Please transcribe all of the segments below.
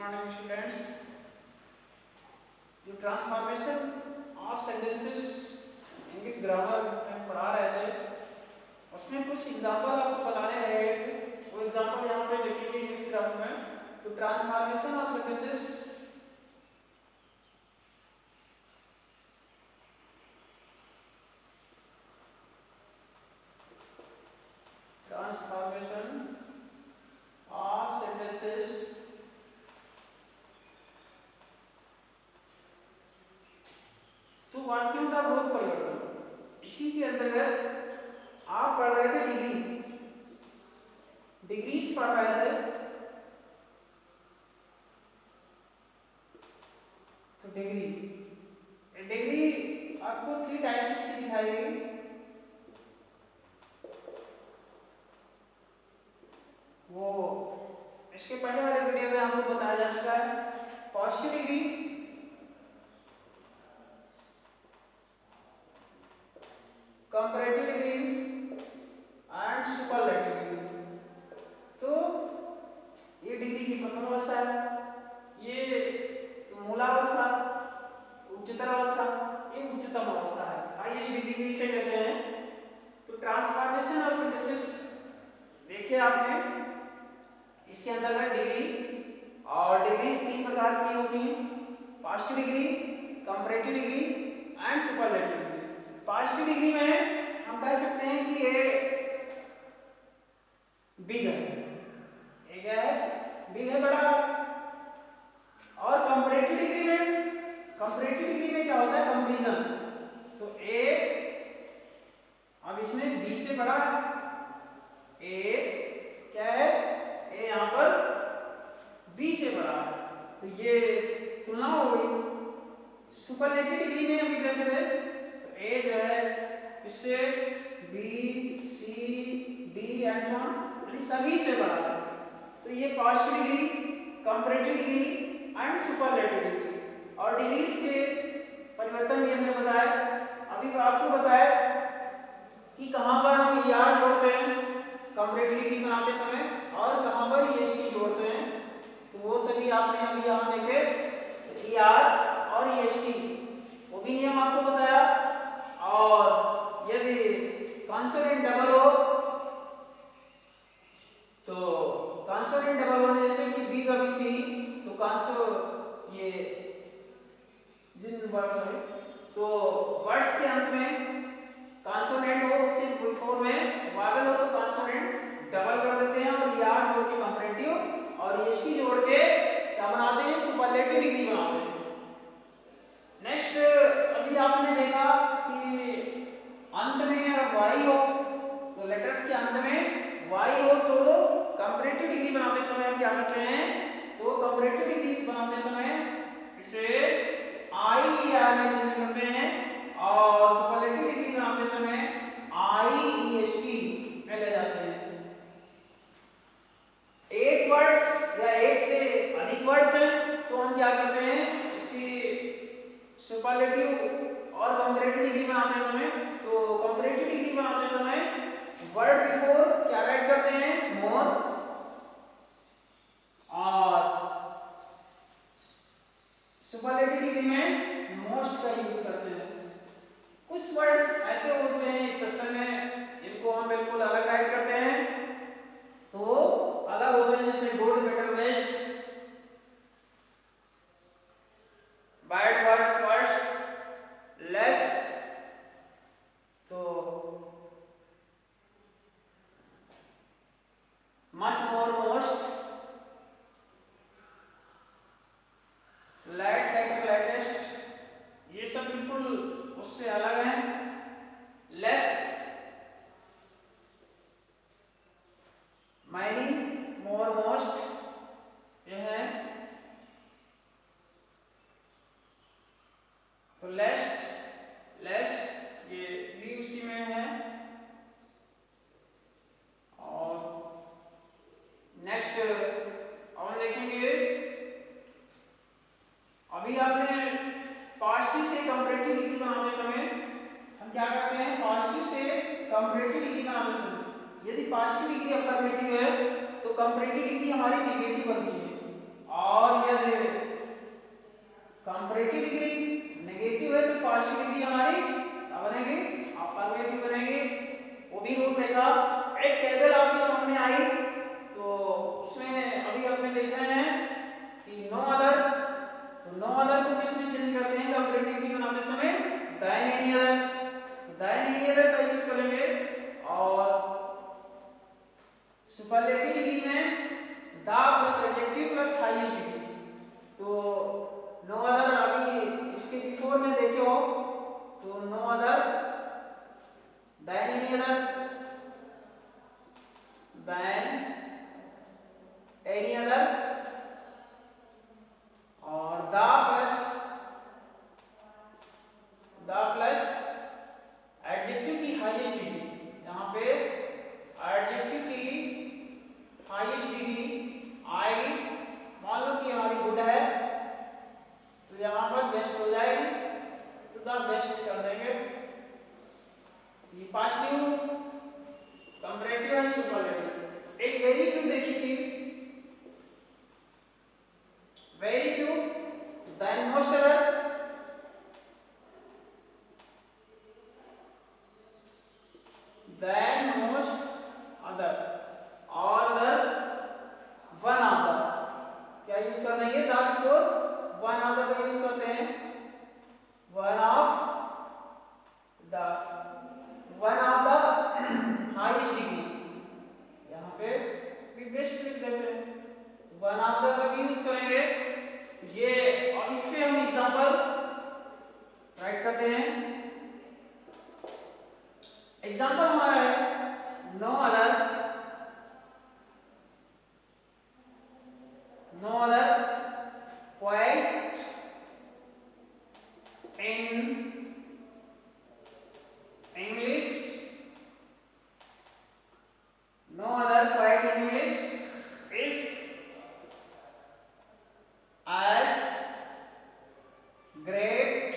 Morning students. जो transformation of sentences English grammar में पढ़ा रहे थे, उसमें कुछ एग्जांपल आपको बताने रह गए थे। वो एग्जांपल यहाँ पे लिखेंगे इंग्लिश ग्रामर में। तो ट्रांसफॉर्मेशन ऑफ सेंटेंसेस तो वाक्यों का रूप परिवर्तन, इसी के अंतर्गत आप पढ़ रहे थे डिग्रीज पढ़ रहे थे। तो डिग्री आपको 3 टाइप्स की दिखाई गई। वो इसके पहले वाले वीडियो में आपको बताया जा चुका है। Positive degree, comparative degree and superlative degree. तो ये डिग्री की प्रथम अवस्था है, ये तो मूलावस्था, उच्चतर अवस्था, ये उच्चतम अवस्था है। हाईएस्ट डिग्री भी इसे कहते हैं। तो ट्रांसफॉर्मेशन ऑफ सेंटेंसेस देखिए आपने, इसके अंतर्गत डिग्री और डिग्रीज 3 प्रकार की होती हैं: positive degree, comparative degree and superlative degree. Positive degree में हम कह सकते हैं कि ये बिग है, ये क्या है, बिग है, बड़ा। और कंपैरेटिव डिग्री में क्या होता है, कंपैरिजन। तो ए अब इसमें बी से बड़ा है, ए क्या है, ए यहाँ पर बी से बड़ा है, तो ये तुलना हो गई। सुपरलेटिव डिग्री में हम देखे थे, तो ए जो है इससे B, C, D and so on सभी से बड़ा है। तो ये positive degree, comparative degree and superlative degree. और डिग्रीज के परिवर्तन भी हमने बताया। अभी आपको बताया कि कहाँ पर हम यार जोड़ते हैं कंपैरेटिव डिग्री बनाते समय और कहाँ पर ईएसटी जोड़ते हैं। तो वो सभी आपने अभी यहाँ देखे, ईआर और ईएसटी, वो भी नियम आपको बताया। और यदि कॉन्सोनेंट डबल हो, तो कॉन्सोनेंट डबल होने जैसे कि बी का बी थी, तो ये जिन वर्ड्स में, तो वर्ड्स के अंत में कॉन्सोनेंट हो, उससे फुल फॉर्म में वावेल हो तो कॉन्सोनेंट डबल कर देते हैं और यार जोड़ के कंपैरेटिव और ईएसटी जोड़ के क्या बनाते हैं, सुपरलेटिव डिग्री बनाते हैं। नेक्स्ट, अभी आपने देखा कि अंत में अगर वाई हो, तो लेटर्स के अंत में वाई हो तो कंपैरेटिव डिग्री बनाते समय हम क्या करते हैं, तो कंपैरेटिव डिग्री बनाते समय इसे आई आर में चेंज करते हैं और सुपरलेटिव डिग्री बनाते समय आई ईएसटी में ले जाते हैं। 8 वर्ड्स या 8 से अधिक वर्ड्स हैं तो हम क्या करते हैं, इसकी सुपरलेटिव और कंपैरेटिव डिग्री बनाते समय, तो कंपैरेटिव डिग्री बनाते समय वर्ड बिफोर क्या राइट करते हैं, मोर, और सुपरलेटिव डिग्री में मोस्ट का यूज करते हैं। कुछ वर्ड्स ऐसे होते हैं एक्सेप्शन में, इनको हम बिल्कुल अलग राइट करते हैं, तो अलग होते हैं, जैसे good, better, best, bad words first, less, तो मच, मोर, मोस्ट, लाइट, लाइटर, लाइटेस्ट, ये सब बिल्कुल उससे अलग हैं। लेस, मैनी, मोर, मोस्ट, ये है। तो लेस्ट, लेस, ये भी उसी में है। और नेक्स्ट और देखेंगे, अभी आपने पॉजिटिव से कंपैरेटिव डिग्री बनाते समय हम क्या करते हैं, पॉजिटिव से कंपैरेटिव डिग्री बनाते समय यदि पॉजिटिव डिग्री अफर्मेटिव है तो कंपैरेटिव डिग्री हमारी नेगेटिव बनती है, और यदि तो no other than any other, than any other, और द प्लस एडजेक्टिव की हाईएस्ट डिग्री। यहाँ पे एडजेक्टिव की हाईएस्ट डिग्री आई, मान लो कि हमारी गुड है तो यहाँ पर बेस्ट हो जाएगी, तो द बेस्ट कर देंगे। ये पॉजिटिव, कंपैरेटिव एंड सुपरलेटिव। एक वेरी फ्यू देखी थी, very few, than most other, then most other, or other, one of the। क्या यूज कर देंगे the before one of the का यूज करते हैं, one of the, one of the highest degree. यहाँ पे भी बेस्ट लिख देते हैं, वन ऑफ द का भी यूज करेंगे ये। और इस पे हम एग्जांपल राइट करते हैं। एग्जाम्पल हमारा है no other, no other poet in English, no other poet in English is as great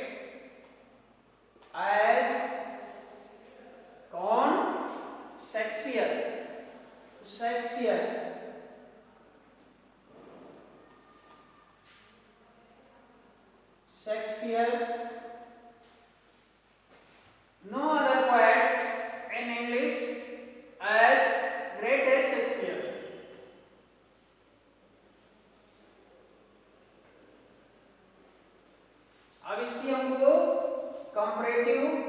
as कौन, Shakespeare. Shakespeare Shakespeare no other poet in English as great as Shakespeare. अब इसकी हमको comparative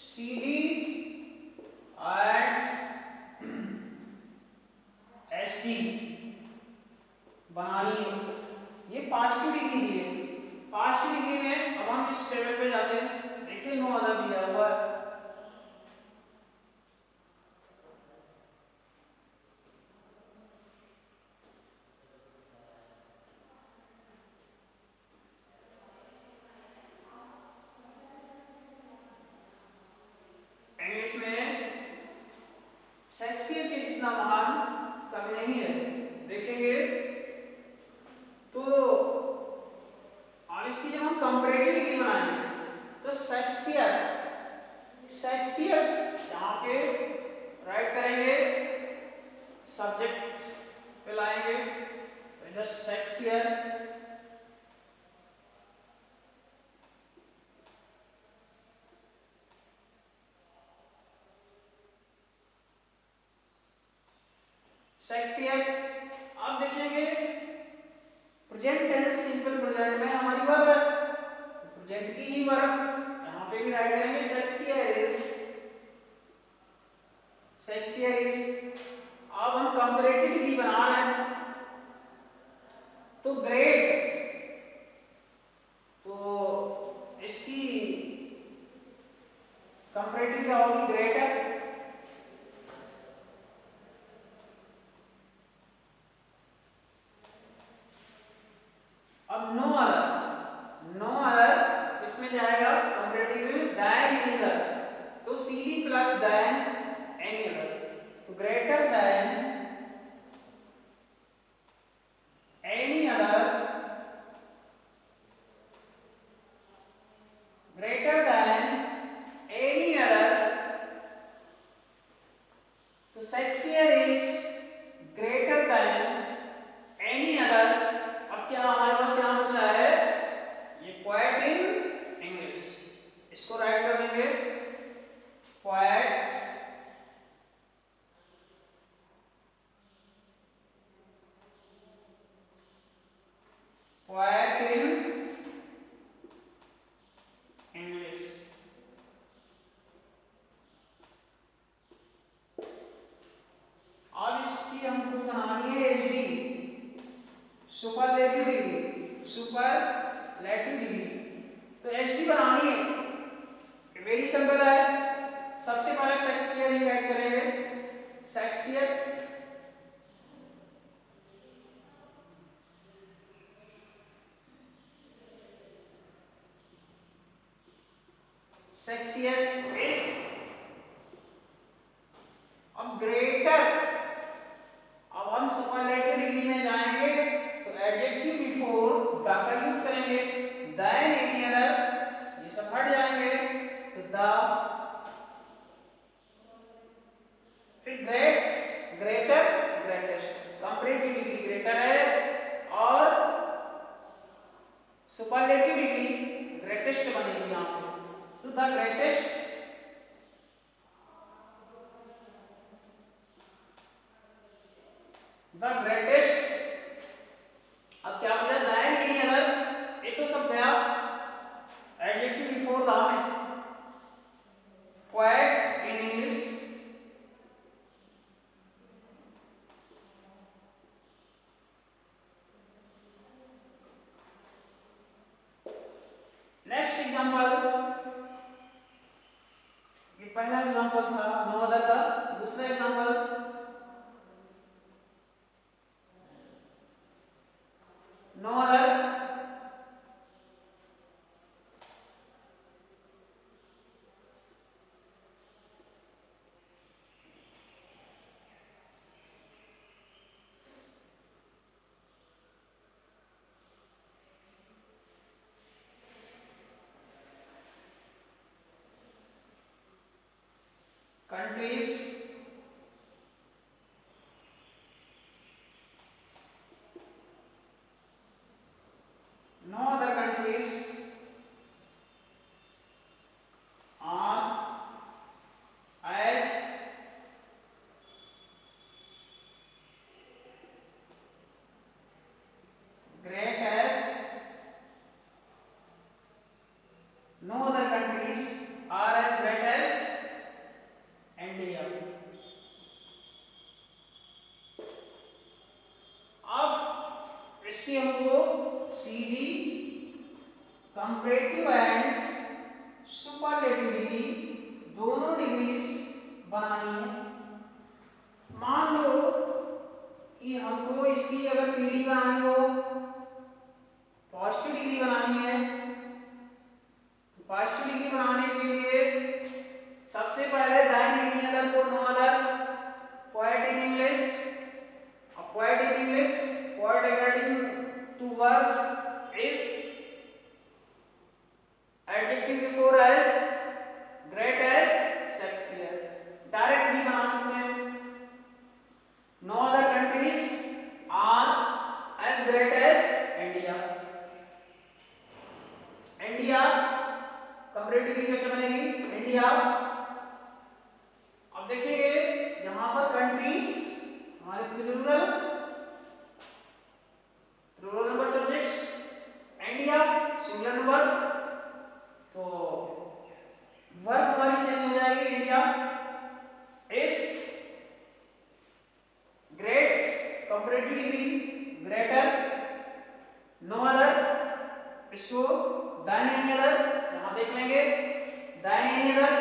CD and SD बनानी है। ये positive degree दी है। Positive degree में अब हम इस टेबल पे जाते हैं, देखिए नो अदर दिया हुआ है। इंग्लिश में शेक्सपियर के जितना महान कवि नहीं है, देखेंगे तो। और इसकी जब हम कंपैरेटिव डिग्री बनाएंगे तो शेक्सपियर, शेक्सपियर यहाँ पे राइट करेंगे, सब्जेक्ट पे लाएंगे, तो शेक्सपियर शेक्सपियर। आप देखेंगे प्रेजेंट टेंस सिंपल प्रेजेंट में हमारी वर्ब है, तो प्रेजेंट की ही वर्ब यहाँ पे भी राइट करेंगे, शेक्सपियर इज, शेक्सपियर इज। अब हम कंपैरेटिव डिग्री बना रहे हैं तो ग्रेट, तो इसकी कंपैरेटिव क्या होगी, ग्रेट है। अब नो अदर, नो अदर इसमें जाएगा कंपैरेटिव में दैन एनी अदर, तो CD plus than any other, तो greater than any other, greater than any other, तो Shakespeare is greater than any other. अब क्या हमारे पास यहाँ बचा है, ये पोएट इन इंग्लिश, इसको राइट कर देंगे, पोएट पोएट इन इंग्लिश। अब इसकी हमको बनानी है HD, superlative degree, superlative degree. तो HD बनानी है वेरी सिंपल है। सबसे पहले शेक्सपियर ही ऐड करेंगे। शेक्सपियर शेक्सपियर इज अब ग्रेटर। अब हम सुपरलेटिव डिग्री में जाएंगे तो एडजेक्टिव बिफोर द का यूज करेंगे। देन एनी अदर ये सब हट जाएंगे तो द, फिर great, greater, greatest. Comparative degree greater है और सुपरलेटिव डिग्री ग्रेटेस्ट बनेगी यहाँ पे। तो द ग्रेटेस्ट, द ग्रेटेस्ट। अब क्या बचा? देन एनी अदर, ये तो सब गया एडजेक्टिव बिफोर द में। Poet in English, next example, ये पहला एग्जांपल था नो अदर का। दूसरा example no other, countries, no other countries are as great as, no other countries are as great as India। अब इसकी हमको सीधी कंपैरेटिव एंड सुपरलेटिव डिग्री दोनों degrees बनानी है। मान लो कि हमको इसकी अगर पीडी बनानी हो, पॉजिटिव डिग्री बनानी है, तो पॉजिटिव डिग्री बनाने के लिए सबसे पहले दाइन एनी अदर को no other, poet in English. अब poet in English, poet according to verb is adjective before as, great as Shakespeare. Direct भी बना सकते हैं। No other countries are as great as India. India comparative degree कैसे बनेगी? India. अब देखेंगे यहां पर कंट्रीज हमारे plural, plural number subjects, India singular number, तो वर्ब हमारी चेंज हो जाएगी। India is great, comparative degree greater, no other, इसको देन एनी अदर यहां देख लेंगे। Than any other,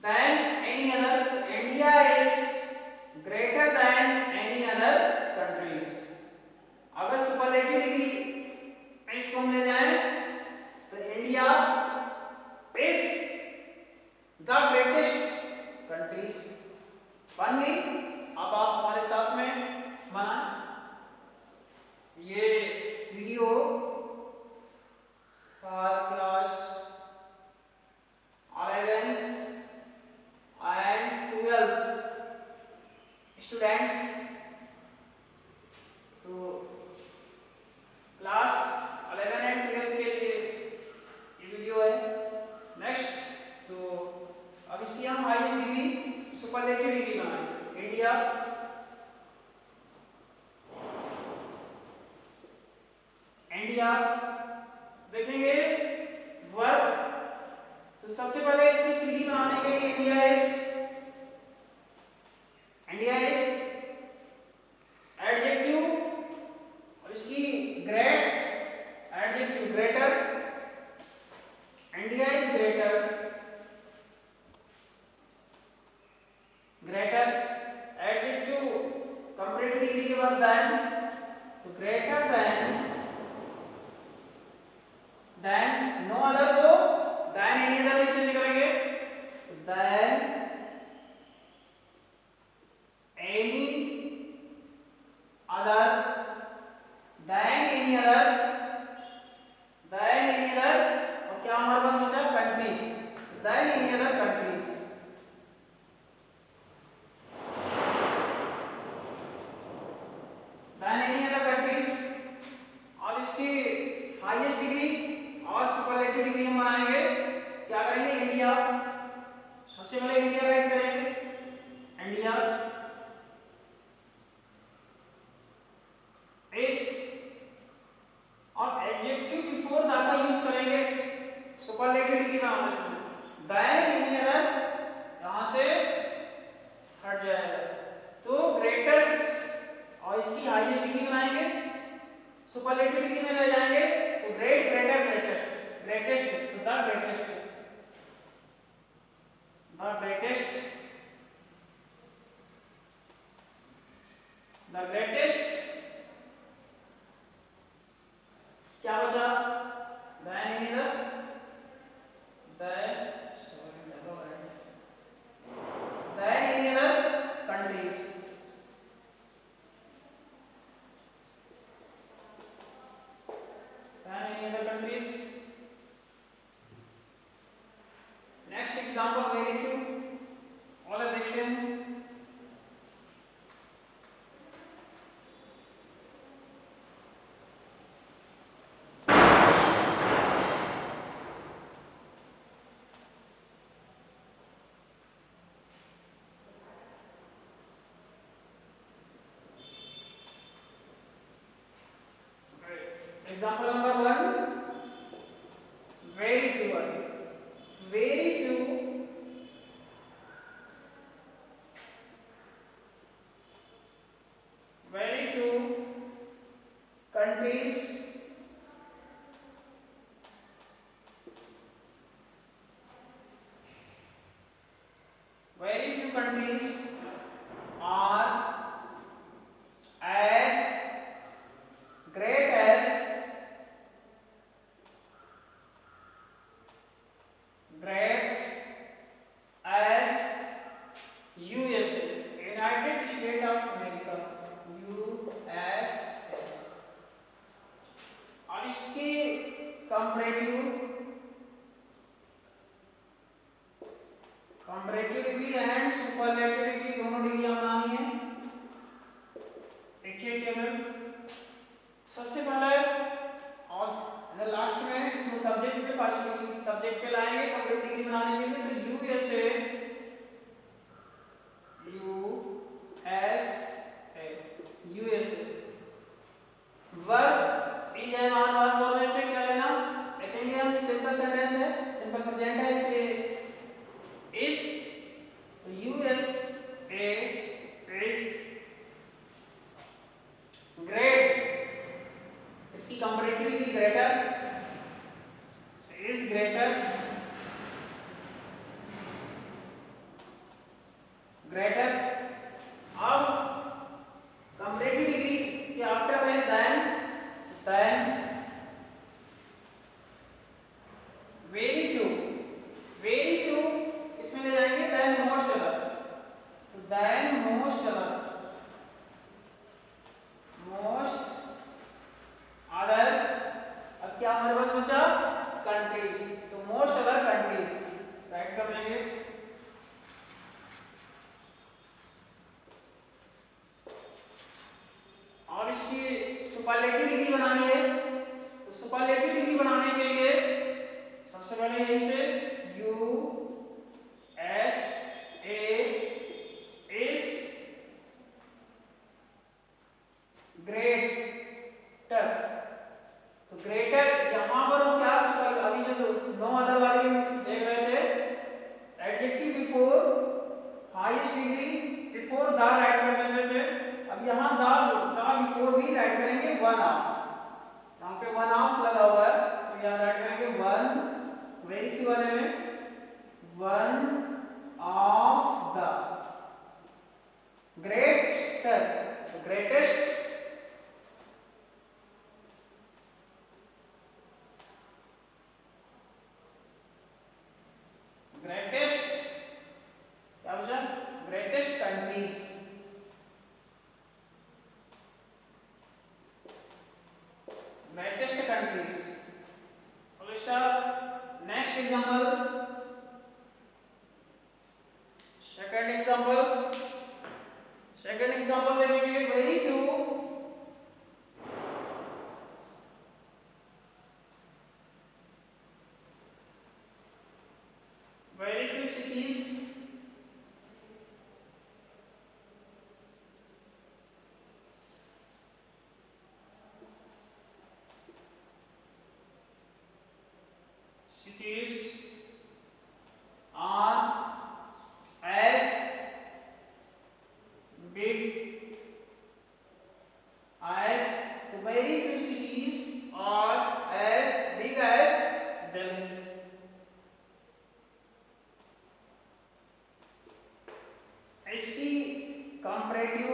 than any other, India is greater than any other countries. अगर superlative degree इसको हम ले जाएं तो India is the greatest countries बन गई। अब आप हमारे साथ में बनाएं। ये video for class 11th and 12th students, तो क्लास 11 एंड 12 के लिए ये वीडियो है। नेक्स्ट तो अब इसकी हम हाईएस्ट डिग्री सुपरलेटिव डिग्री बनाएंगे। इंडिया, इंडिया देखेंगे वर्ब, तो सबसे पहले इसकी सीधी बनाने के लिए India is, India is adjective और इसकी ग्रेट, एडजेक्टिव ग्रेटर, डिग्री के बाद देन, तो ग्रेटर देन नो अदर को देन एनी अदर में चेंज करेंगे, तो than any other, than any other, than any other, और क्या हमारे पास बचा countries, than any other countries, than any other countries. अब इसकी हाईएस्ट डिग्री और सुपरलेटिव डिग्री हम बनाएंगे, क्या करेंगे इंडिया, सबसे पहले इंडिया राइट करेंगे, इंडिया इस, और एडजेक्टिव बिफोर द का यूज करेंगे सुपरलेटिव डिग्री में, आपस में देन एनी अदर यहां से हट जाएगा, तो ग्रेटर और इसकी हाईएस्ट डिग्री बनाएंगे, सुपरलेटिव डिग्री में ले जाएंगे, तो ग्रेट, ग्रेटर, ग्रेटेस्ट, ग्रेटेस्ट, तो the greatest, the greatest, the greatest, क्या बचा than any other, than any other countries, than any other countries. Next example very few और देखते हैं। Example number 1, very few, very few, very few countries are as great as USA, United States of America, USA। और इसकी comparative degree and superlative degree दोनों degree बनानी है। देखिए table, सबसे पहले और लास्ट में इसको सब्जेक्ट पे पार्शियल सब्जेक्ट पे लाएंगे कंपैरेटिव डिग्री बनाने के लिए, तो USA, verb is an on was verb में से क्या लेना, देखेंगे हम सिंपल सेंटेंस है, सिंपल प्रेजेंट है, इसलिए इस यूएसए इज ग्रेट, इसकी comparative degree greater, is greater, greater. अब कंपैरेटिव डिग्री के आफ्टर में देन वेरी फ्यू इसमें ले जाएंगे, देन मोस्ट अदर, तो देन मोस्ट अदर, अब क्या हमारे पास बचा कंट्रीज, तो मोस्ट अदर कंट्रीज राइट कर देंगे। और इसकी सुपरलेटिव डिग्री बनानी है, तो सुपरलेटिव डिग्री बनाने के लिए सबसे पहले यही से USA इज ग्रेटर, तो ग्रेटर यहां पर हम क्या सुपर, अभी जो नो अदर वाली देख रहे थे, adjective before highest degree before the right कर देते थे, अब यहाँ द बिफोर भी राइट करेंगे वन ऑफ, यहाँ पे वन ऑफ लगा हुआ है, तो यहाँ राइट करेंगे वन, वेरी फ्यू वाले में वन ऑफ द ग्रेटर, तो greatest, greatest क्या बचा, greatest countries, greatest countries. Full stop. Next example. Second example. Second example देखेंगे very few cities are as big as, the very few cities are as big as Delhi. इसकी comparative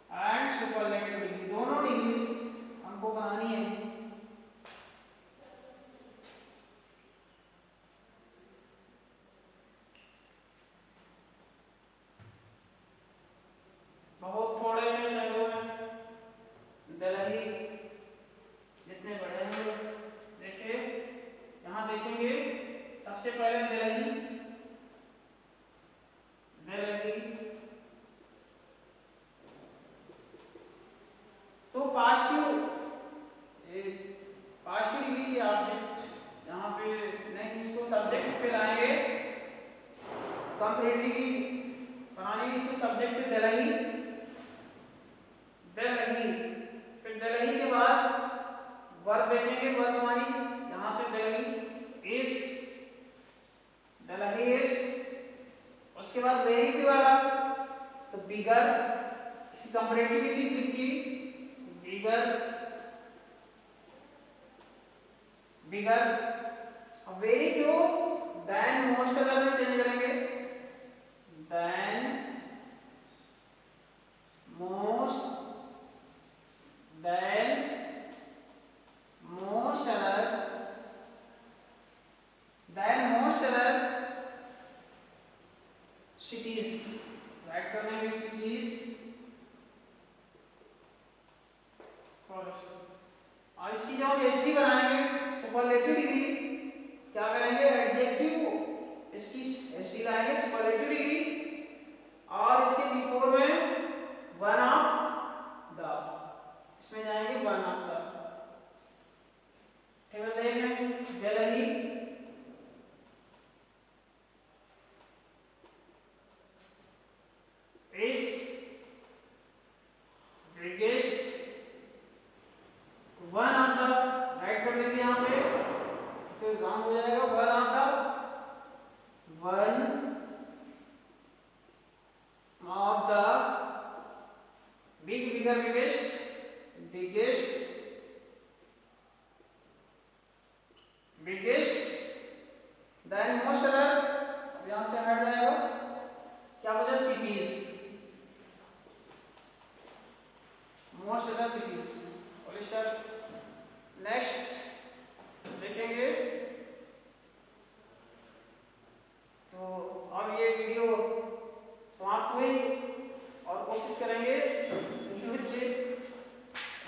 and superlative degree दोनों degrees हमको बनानी है। बहुत थोड़े से शहरों में दिल्ली जितने बड़े हैं, देखिए यहाँ देखेंगे सबसे पहले दिल्ली तो पास्ट डिग्री के ऑब्जेक्ट यहाँ पे नहीं, इसको सब्जेक्ट पे लाएंगे, कंप्लीट डिग्री बनाने के इसको सब्जेक्ट पे दिल्ली, फिर दिल्ली के बाद वर्ब देखेंगे, वर्ब हमारी यहाँ से दिल्ली इज, उसके बाद वेरी फ्यू वाला तो बिगर, इसकी कंपैरेटिव डिग्री कितनी, बिगर, अब वेरी फ्यू देन मोस्ट अगर में चेंज करेंगे, देन मोस्ट